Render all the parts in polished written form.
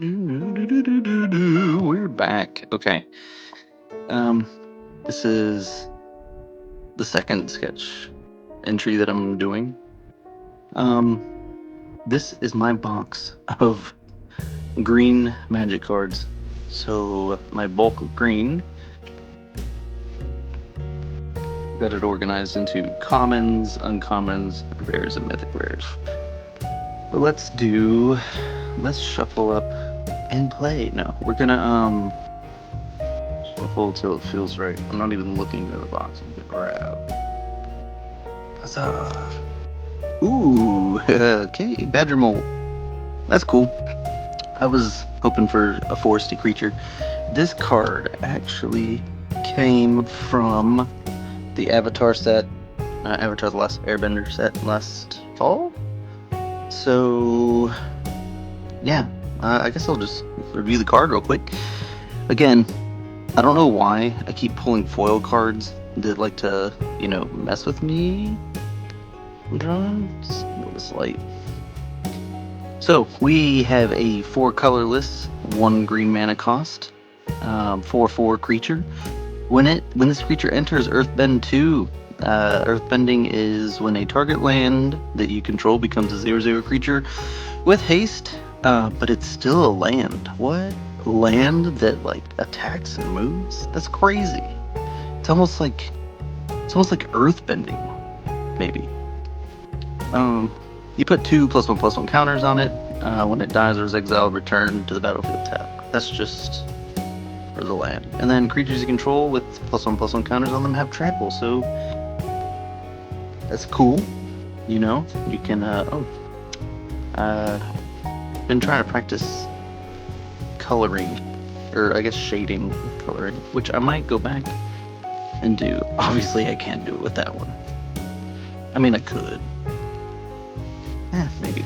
We're back. Okay. Um, this is the second sketch entry that I'm doing. Um, this is my box of green magic cards. So my bulk of green, got it organized into commons, uncommons, rares, and mythic rares. But let's shuffle up and play. No, we're gonna shuffle till it feels right. I'm not even looking at the box. I'm gonna grab. Huzzah! Ooh, okay, Badger Mole. That's cool. I was hoping for a foresty creature. This card actually came from the Avatar set, Avatar: The Last Airbender set last fall. So, yeah, I guess I'll just review the card real quick. Again, I don't know why I keep pulling foil cards that like to, mess with me. Just notice light. So we have a 4 colorless, 1 green mana cost, 4/4 creature. When this creature enters Earthbend 2, Earthbending is when a target land that you control becomes a 0/0 creature with haste, but it's still a land. What? Land that like attacks and moves? That's crazy. It's almost like Earthbending, maybe. You put 2 +1/+1 counters on it. When it dies or is exiled, return to the battlefield tap. That's just for the land. And then creatures you control with +1/+1 counters on them have trample, so that's cool. You can. Been trying to practice coloring, or I guess shading coloring, which I might go back and do. Obviously, I can't do it with that one. I mean, I could. Maybe.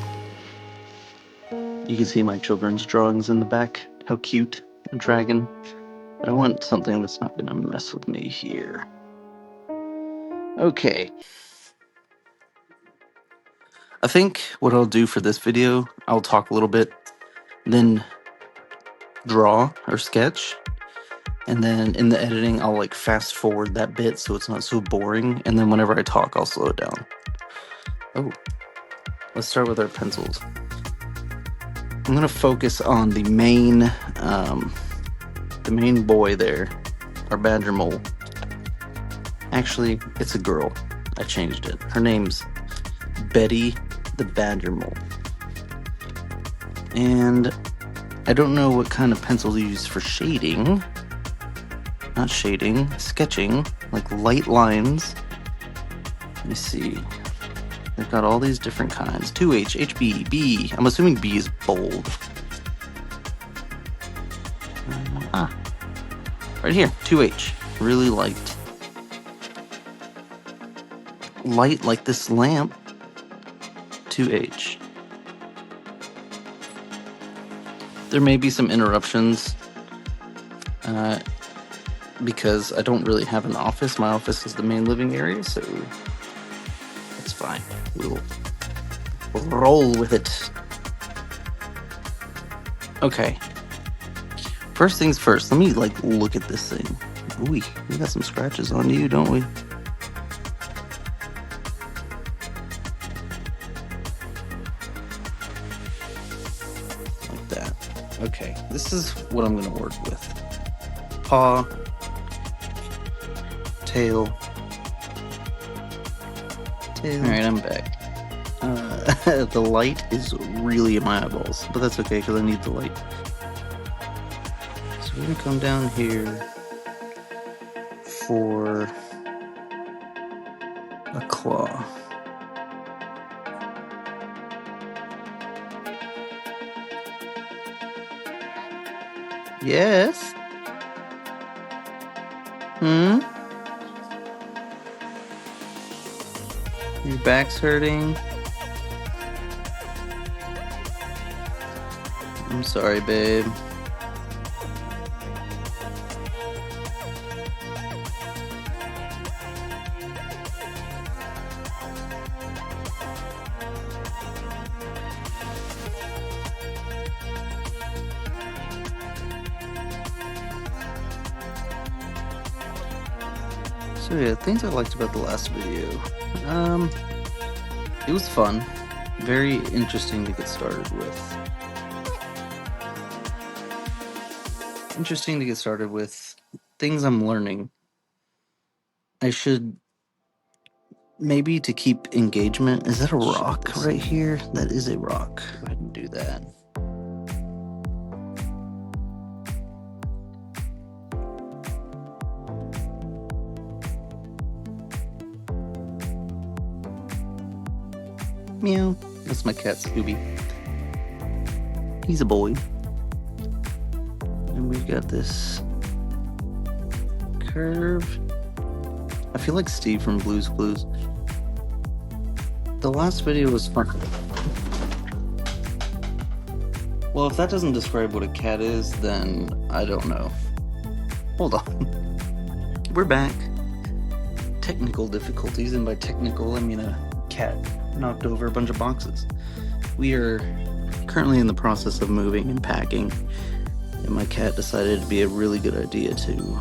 You can see my children's drawings in the back. How cute. A dragon. But I want something that's not going to mess with me here. Okay. I think what I'll do for this video, I'll talk a little bit, then draw or sketch, and then in the editing, I'll like fast forward that bit so it's not so boring, and then whenever I talk, I'll slow it down. Oh, let's start with our pencils. I'm gonna focus on the main boy there, our Badger Mole. Actually, it's a girl. I changed it. Her name's Betty the Badger Mole. And I don't know what kind of pencil to use for shading. Not shading, sketching, like light lines. Let me see. They've got all these different kinds. 2H, HB, B. I'm assuming B is bold. Right here, 2H. Really light. Light like this lamp. 2H. There may be some interruptions because I don't really have an office. My office is the main living area, so it's fine. We'll roll with it. Okay. First things first, let me look at this thing. Ooh, we got some scratches on you, don't we? Like that. Okay, this is what I'm gonna work with. Paw, tail. Alright, I'm back. The light is really in my eyeballs, but that's okay because I need the light. So we're gonna come down here for a claw. Yes? Your back's hurting? I'm sorry, babe. So yeah, things I liked about the last video. It was fun. Very interesting to get started with. Things I'm learning. I should maybe, to keep engagement. Is that a rock right here? That is a rock. Go ahead and do that. Meow. That's my cat Scooby. He's a boy. And we've got this curve. I feel like Steve from Blue's Clues. The last video was fun. Well, if that doesn't describe what a cat is, then I don't know. Hold on. We're back. Technical difficulties, and by technical, I mean a cat knocked over a bunch of boxes. We are currently in the process of moving and packing, and my cat decided it'd be a really good idea to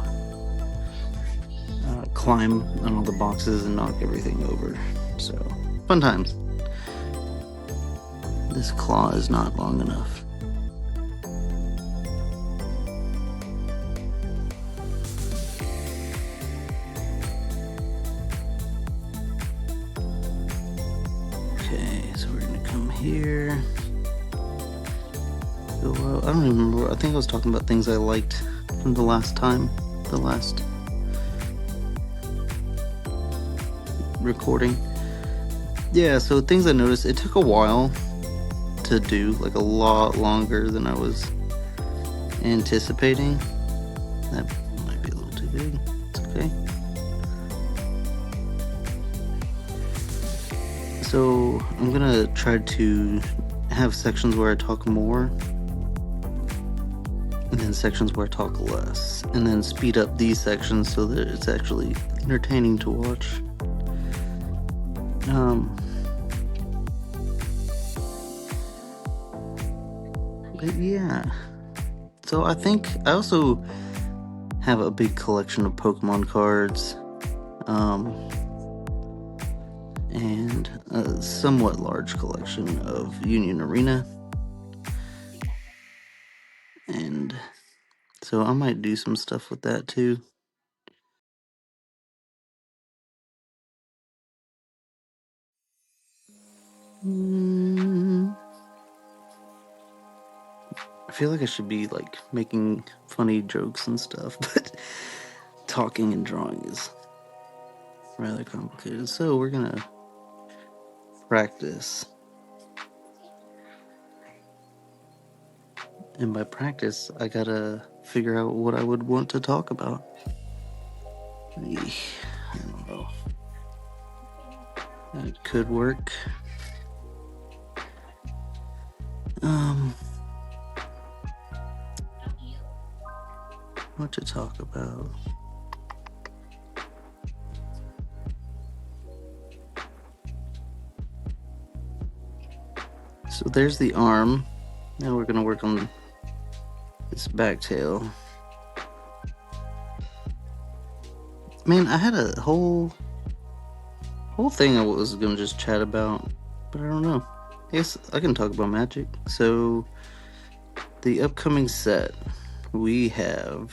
climb on all the boxes and knock everything over. So, fun times. This claw is not long enough. Okay, so we're gonna come here. Go out. I don't even remember. I think I was talking about things I liked from the last time. The last recording. Yeah, so things I noticed, it took a while to do, like a lot longer than I was anticipating. That might be a little too big. It's okay. So I'm gonna try to have sections where I talk more, and then sections where I talk less, and then speed up these sections so that it's actually entertaining to watch. But yeah, so I think I also have a big collection of Pokemon cards, and a somewhat large collection of Union Arena, and so I might do some stuff with that too. I feel like I should be like making funny jokes and stuff, but talking and drawing is rather complicated. So we're gonna practice. And by practice, I gotta figure out what I would want to talk about. I don't know. That could work. What to talk about? So there's the arm. Now we're gonna work on this back tail. Man, I had a whole thing I was gonna just chat about, but I don't know. I guess I can talk about Magic. So the upcoming set, we have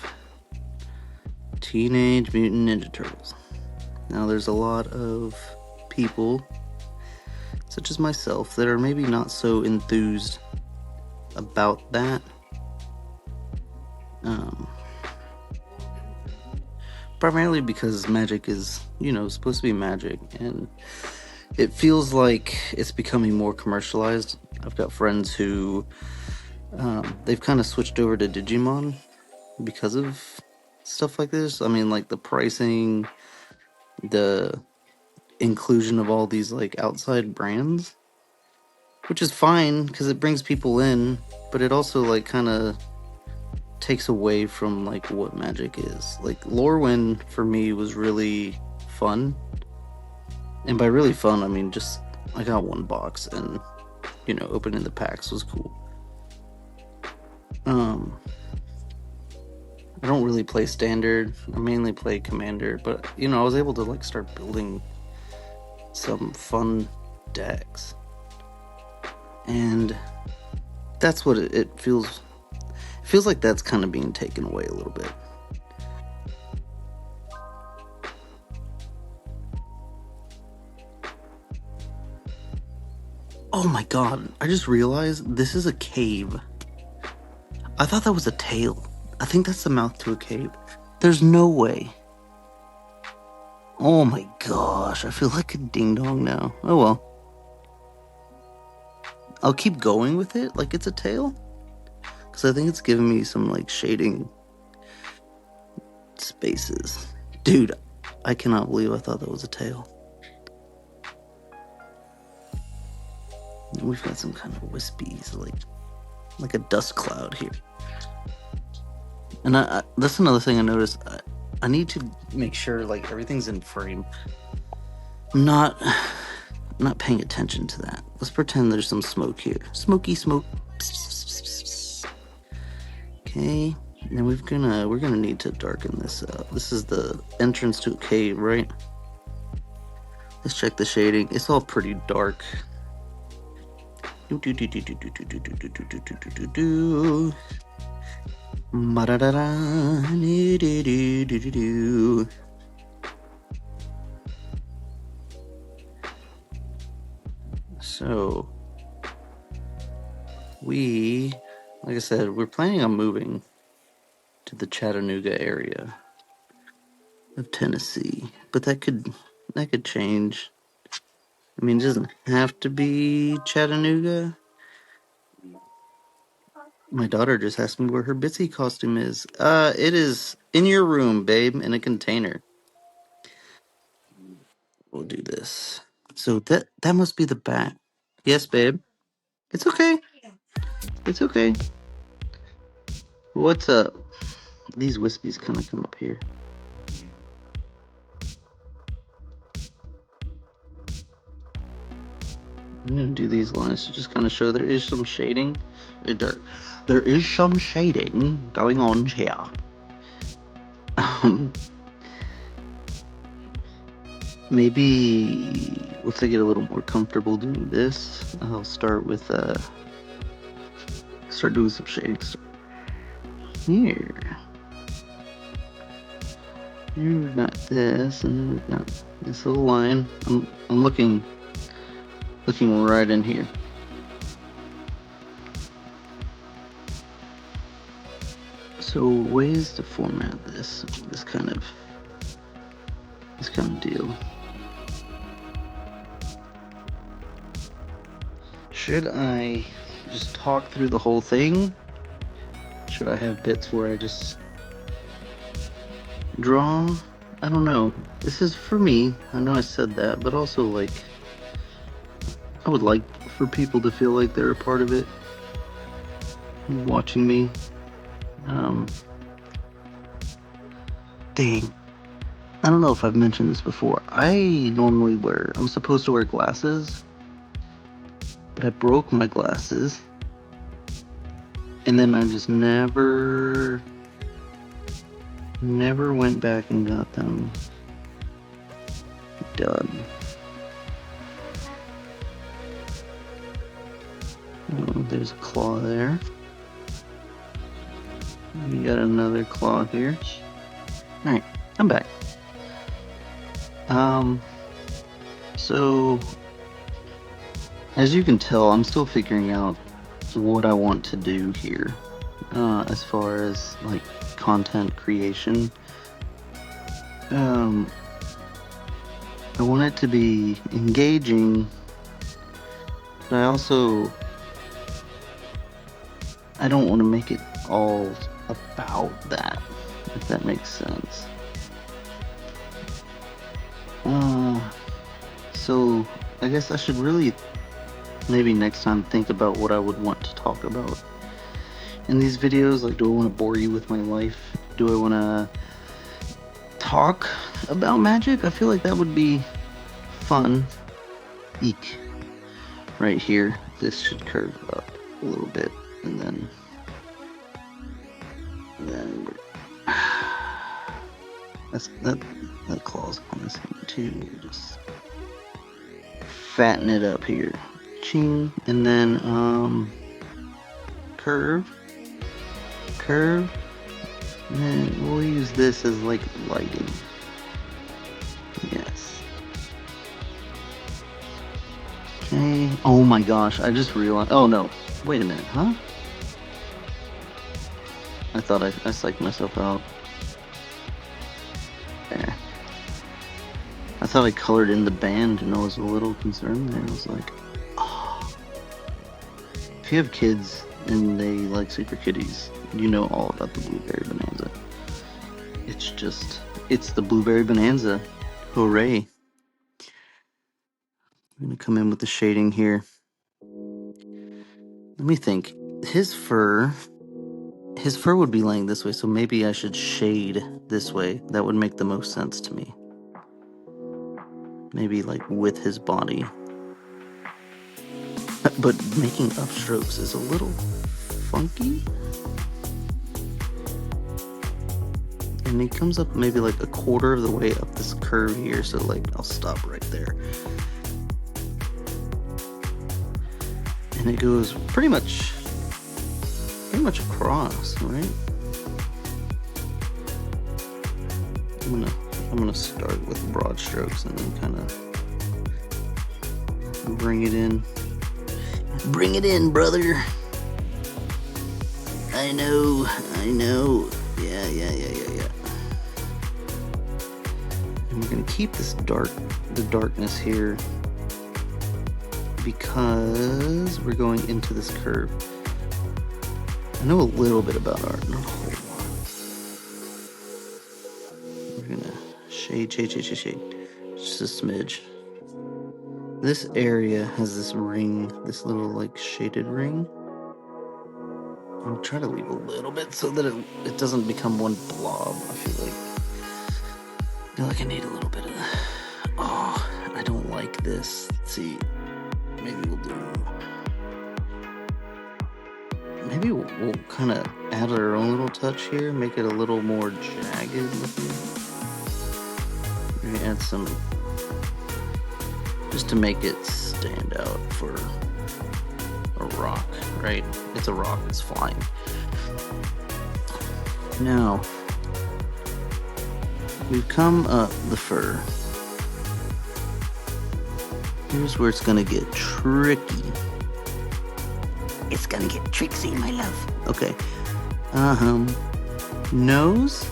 Teenage Mutant Ninja Turtles. Now there's a lot of people, such as myself, that are maybe not so enthused about that. Primarily because Magic is, supposed to be Magic, and it feels like it's becoming more commercialized. I've got friends who, they've kind of switched over to Digimon because of stuff like this. I mean, like the pricing, the inclusion of all these like outside brands, which is fine because it brings people in, but it also like kind of takes away from like what Magic is. Like Lorwyn for me was really fun, and by really fun I mean just I got one box and opening the packs was cool. I don't really play standard. I mainly play commander, but you know, I was able to like start building some fun decks, and that's what it feels. It feels like that's kind of being taken away a little bit. Oh my god! I just realized this is a cave. I thought that was a tail. I think that's the mouth to a cave. There's no way. Oh my gosh, I feel like a ding dong now. Oh well. I'll keep going with it like it's a tail. Because I think it's giving me some like shading spaces. Dude, I cannot believe I thought that was a tail. We've got some kind of wispies, like a dust cloud here. And that's another thing I noticed. I need to make sure like everything's in frame. I'm not paying attention to that. Let's pretend there's some smoke here. Smoky smoke. Okay. And then we're gonna need to darken this up. This is the entrance to a cave, right? Let's check the shading. It's all pretty dark. So like I said, we're planning on moving to the Chattanooga area of Tennessee, but that could change. I mean, it doesn't have to be Chattanooga. My daughter just asked me where her Bitsy costume is. It is in your room, babe, in a container. We'll do this. So that must be the back. Yes, babe. It's okay. It's okay. What's up? These wispies kind of come up here. I'm gonna do these lines to just kind of show there is some shading. There is some shading going on here. Maybe once I get a little more comfortable doing this, I'll start with start doing some shading here. We've got this, and we've got this little line. I'm looking right in here. So ways to format this kind of deal. Should I just talk through the whole thing? Should I have bits where I just draw? I don't know. This is for me. I know I said that, but also like I would like for people to feel like they're a part of it, watching me. Dang. I don't know if I've mentioned this before. I'm supposed to wear glasses, but I broke my glasses, and then I just never went back and got them done. Oh, there's a claw there. We got another claw here. Alright, I'm back. So as you can tell, I'm still figuring out what I want to do here, as far as like content creation. I want it to be engaging, but I don't want to make it all about that, if that makes sense. So I guess I should really maybe next time think about what I would want to talk about in these videos. Like, do I want to bore you with my life? Do I want to talk about magic? I feel like that would be fun. Eek. Right here, this should curve up a little bit, and then That claw's on his hand too. Just fatten it up here. Ching, and then curve, curve, and then we'll use this as like lighting. Yes. Okay. Oh my gosh! I just realized. Oh no! Wait a minute, huh? I thought I psyched myself out. There. I thought I colored in the band, and I was a little concerned there. I was like, oh. If you have kids and they like Super Kitties, you know all about the Blueberry Bonanza. It's the Blueberry Bonanza. Hooray. I'm gonna come in with the shading here. Let me think. His fur would be laying this way, so maybe I should shade this way. That would make the most sense to me. Maybe like with his body. But making upstrokes is a little funky. And he comes up maybe like a quarter of the way up this curve here, so like I'll stop right there. And it goes pretty much across, right? I'm gonna start with broad strokes and then kind of bring it in. Bring it in, brother. I know. Yeah. And we're gonna keep the darkness here because we're going into this curve. I know a little bit about art, not a whole lot. We're gonna shade. Just a smidge. This area has this ring, this little like shaded ring. I'll try to leave a little bit so that it doesn't become one blob. I feel like I need a little bit of that. Oh, I don't like this. Let's see, maybe we'll kind of add our own little touch here, make it a little more jagged looking. We're gonna add some, just to make it stand out for a rock, right? It's a rock, it's flying. Now, we've come up the fur. Here's where it's gonna get tricky. It's gonna get tricksy, my love. Okay. Nose.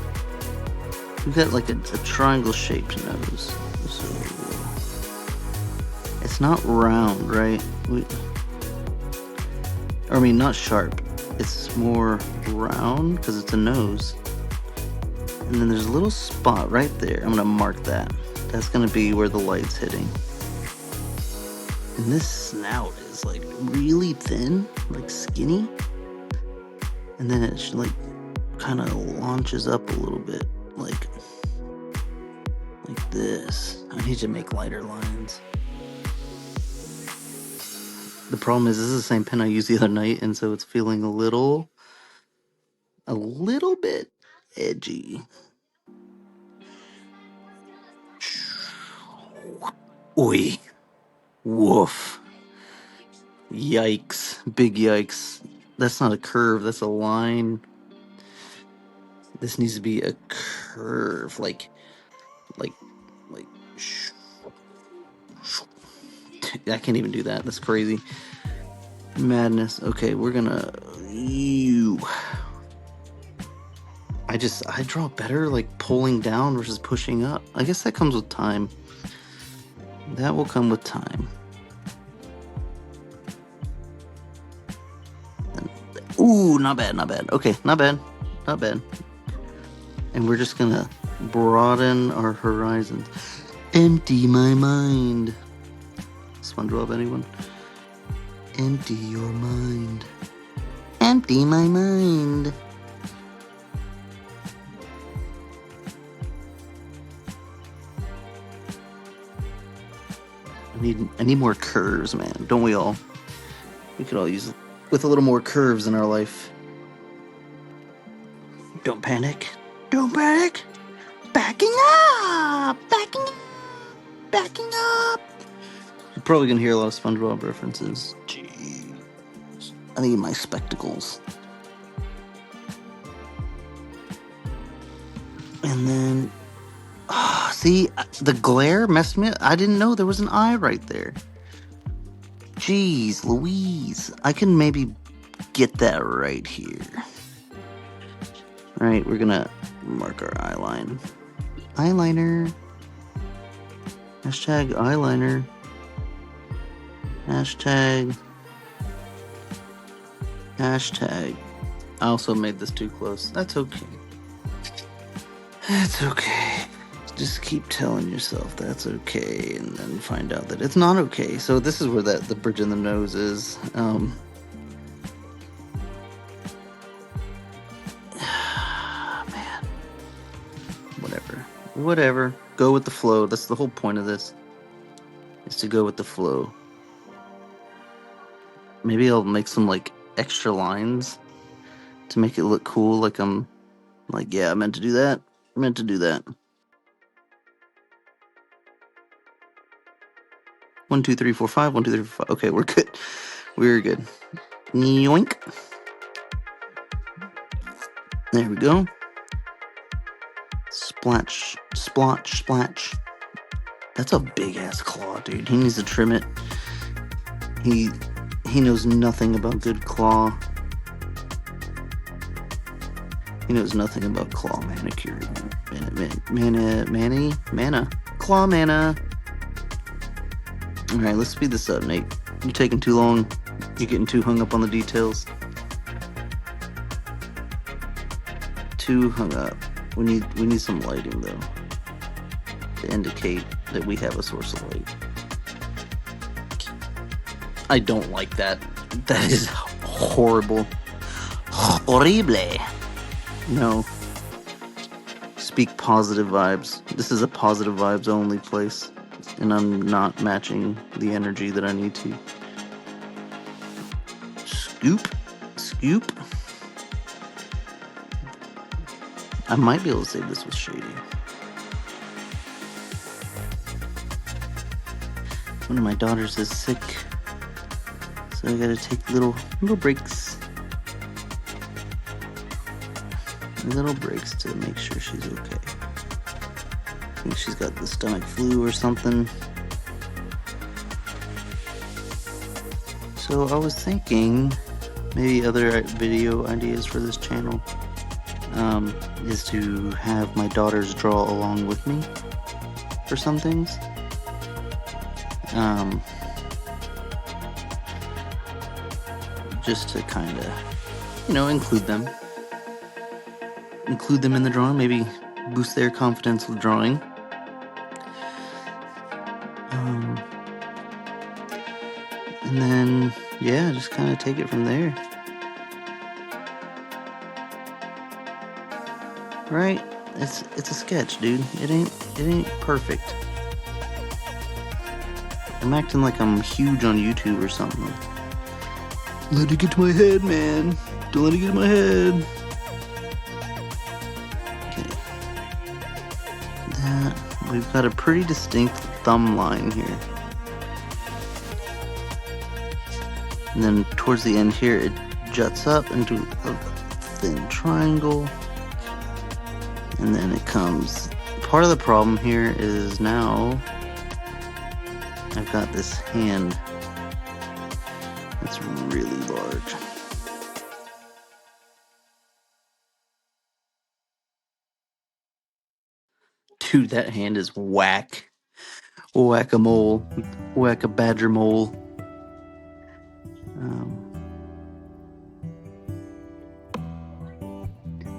We've got like a triangle-shaped nose. So it's not round, right? Not sharp. It's more round because it's a nose. And then there's a little spot right there. I'm gonna mark that. That's gonna be where the light's hitting. And this snout is like really thin, like skinny. And then it like kind of launches up a little bit, like this. I need to make lighter lines. The problem is this is the same pen I used the other night, and so it's feeling a little bit edgy. Oi. Woof. Yikes. Big yikes. That's not a curve, that's a line. This needs to be a curve, like I can't even do that. That's crazy. Madness. Okay, we're gonna I draw better like pulling down versus pushing up. I guess that comes with time. That will come with time. Ooh, not bad. Okay, not bad. And we're just gonna broaden our horizons. Empty my mind. SpongeBob, anyone? Empty your mind. Empty my mind. I need more curves, man. Don't we all? We could all use with a little more curves in our life. Don't panic. backing up, backing up, backing up. You're probably gonna hear a lot of SpongeBob references. Jeez. I need my spectacles. And then, see, the glare messed me up. I didn't know there was an eye right there. Jeez Louise. I can maybe get that right here. Alright, we're gonna mark our eyeline. Eyeliner. Hashtag eyeliner. Hashtag. I also made this too close. That's okay. That's okay. Just keep telling yourself that's okay, and then find out that it's not okay. So this is where the bridge in the nose is. Man, whatever. Go with the flow. That's the whole point of this. Is to go with the flow. Maybe I'll make some like extra lines to make it look cool. Like I'm like, yeah, I meant to do that. 1, 2, 3, 4, 5. 1, 2, 3, 4, 5. Okay, we're good. We're good. Yoink. There we go. Splash, splotch, splash. That's a big ass claw, dude. He needs to trim it. He knows nothing about good claw. He knows nothing about claw manicure. Mana. Claw mana. Alright, let's speed this up, Nate. You're taking too long. You're getting too hung up on the details. Too hung up. We need some lighting, though, to indicate that we have a source of light. I don't like that. That is horrible. Horrible. No. Speak positive vibes. This is a positive vibes only place, and I'm not matching the energy that I need to. Scoop. I might be able to save this with shading. One of my daughters is sick, so I gotta take little breaks. Little breaks to make sure she's okay. I think she's got the stomach flu or something. So I was thinking maybe other video ideas for this channel is to have my daughters draw along with me for some things. Just to kind of, include them in the drawing, maybe boost their confidence with drawing. And then, yeah, just kind of take it from there. Right? It's a sketch, dude. It ain't perfect. I'm acting like I'm huge on YouTube or something. Let it get to my head, man. Don't let it get to my head. Okay. We've got a pretty distinct thumb line here. And then towards the end here, it juts up into a thin triangle. And then it comes. Part of the problem here is now I've got this hand that's really large. Dude, that hand is whack. Whack-a-mole. Whack-a-badger-mole.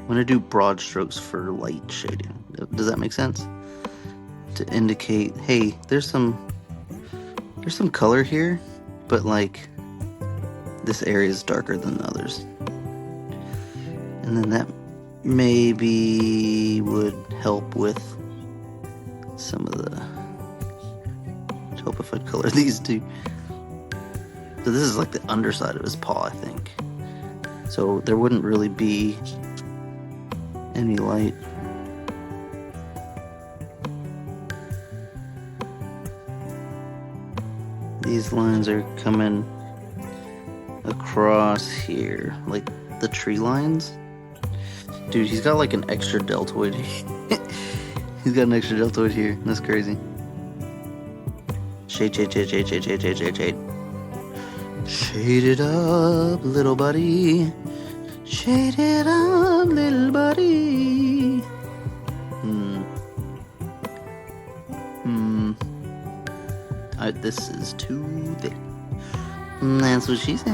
I'm going to do broad strokes for light shading. Does that make sense? To indicate, hey, there's some color here, but like this area is darker than others. And then that maybe would help with some of the, help if I'd color these two. So this is like the underside of his paw, I think. So there wouldn't really be any light these lines are coming across here, like the tree lines. Dude, he's got like an extra deltoid. He's got an extra deltoid here. That's crazy. Shade, shade, shade, shade, shade, shade, shade, shade, shade. Shade it up, little buddy. Shade it up, little buddy. This is too thick. That's what she said.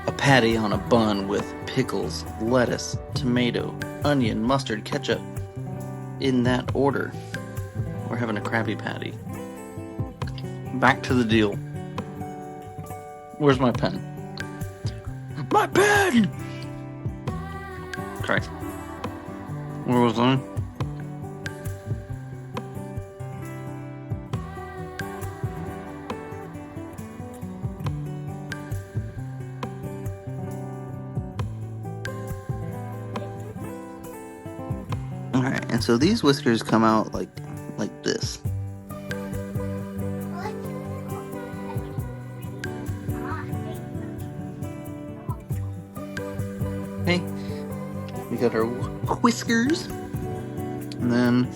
A patty on a bun with pickles, lettuce, tomato, onion, mustard, ketchup. In that order. We're having a Krabby Patty. Back to the deal. Where's my pen? My pen! Okay. Where was I? Alright, and so these whiskers come out like this. Okay, we got our whiskers. And then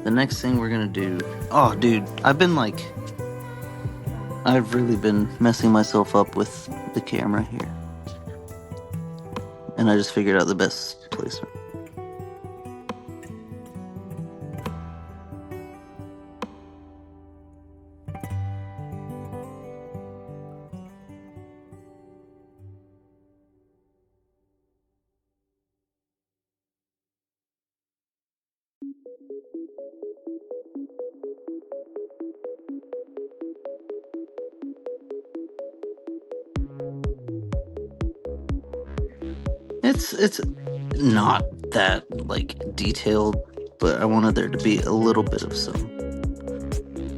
the next thing we're gonna do. Oh, dude, I've really been messing myself up with the camera here. And I just figured out the best placement. It's not that like detailed, but I wanted there to be a little bit of some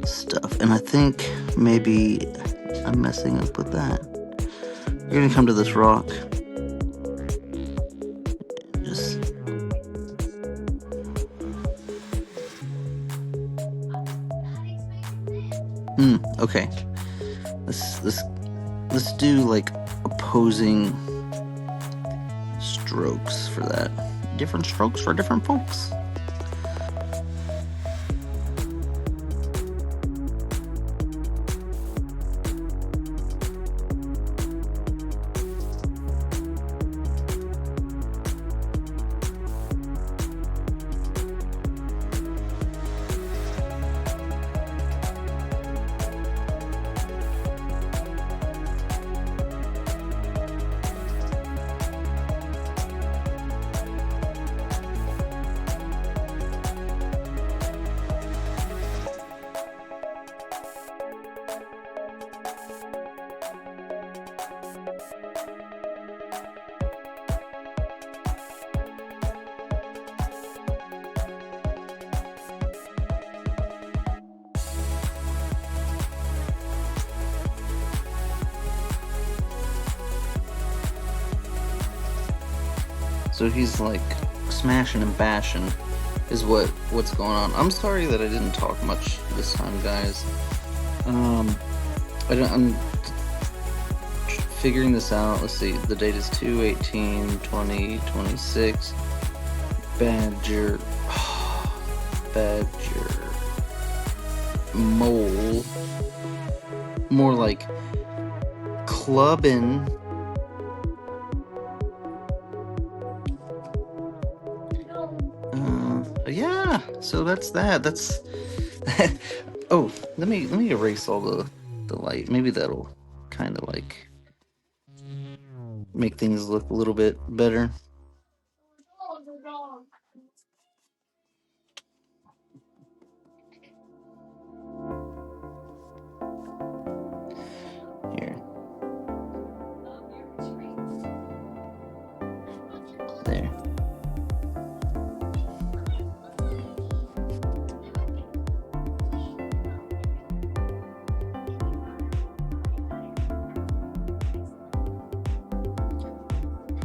stuff, and I think maybe I'm messing up with that. You're gonna come to this rock. Just okay. Let's do like opposing strokes for that. Different strokes for different folks. So he's like smashing and bashing is what's going on. I'm sorry that I didn't talk much this time, guys. I'm figuring this out. Let's see. The date is 2/18/2026. Badger mole. More like clubbing. Yeah, so that's that. That's oh, let me erase all the light. Maybe that'll kind of like make things look a little bit better. Here. There.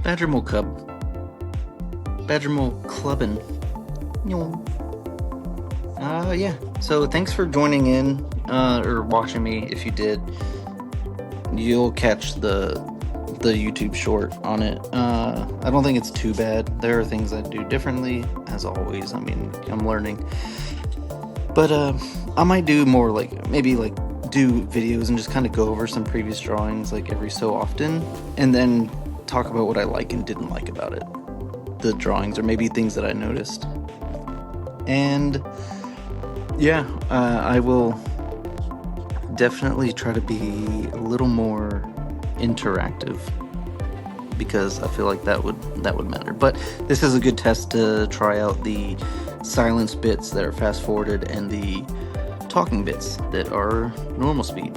Badgermole Cub. Badgermole Clubbin'. Yeah. So thanks for joining in, or watching me. If you did, you'll catch the YouTube short on it. I don't think it's too bad. There are things I do differently, as always. I mean, I'm learning. But I might do more maybe do videos and just kind of go over some previous drawings like every so often, and then talk about what I like and didn't like about it, the drawings, or maybe things that I noticed. And yeah, I will definitely try to be a little more interactive, because I feel like that would matter. But this is a good test to try out the silence bits that are fast forwarded and the talking bits that are normal speed.